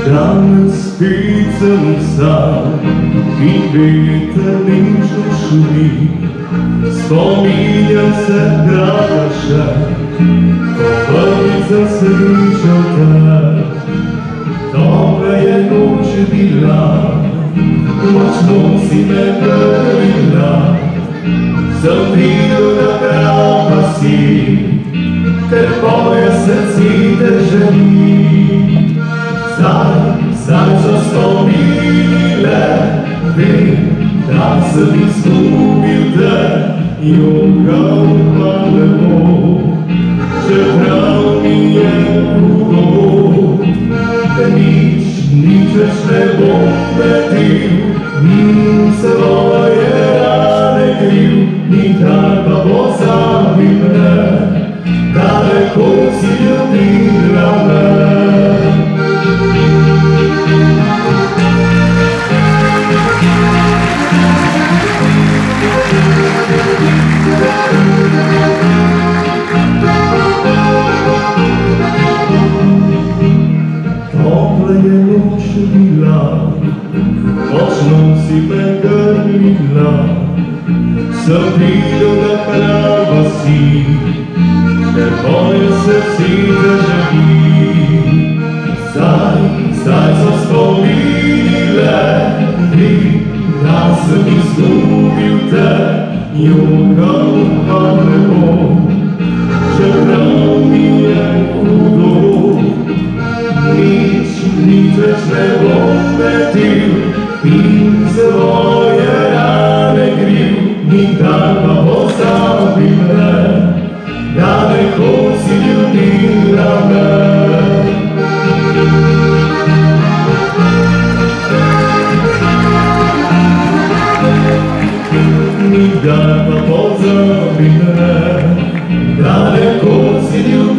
Dan spicam sam i vjetar nižu šumi. Spominjam se Dragaša, prvica se viđao tad. Dobra je noć bila, noćno si me grlila. Sam vidio da prava si, ker moje srce te želi. Zdaj so spomine, vem, da sem izgubil te, jokal pa ne bo, čeprav mi je hudo. Nič več ne bom letil, ni svoje rane kriv, nikdar pa pozabim ne, daleko si ljubila me. Topla je noč bila, nočno si me grlila. Sem videl, da prava si, ker moje srce te želi. Zdaj so spomine, vem, da sem izgubil te, jokal pa ne bo, čeprav mi je hudo. Nič več ne bom letil in svoje rane kriv, nikdar pa pozabim ne, da nekoč si ljubila me. Nikdar pa pozabim ne, da nekoč si ljubila me.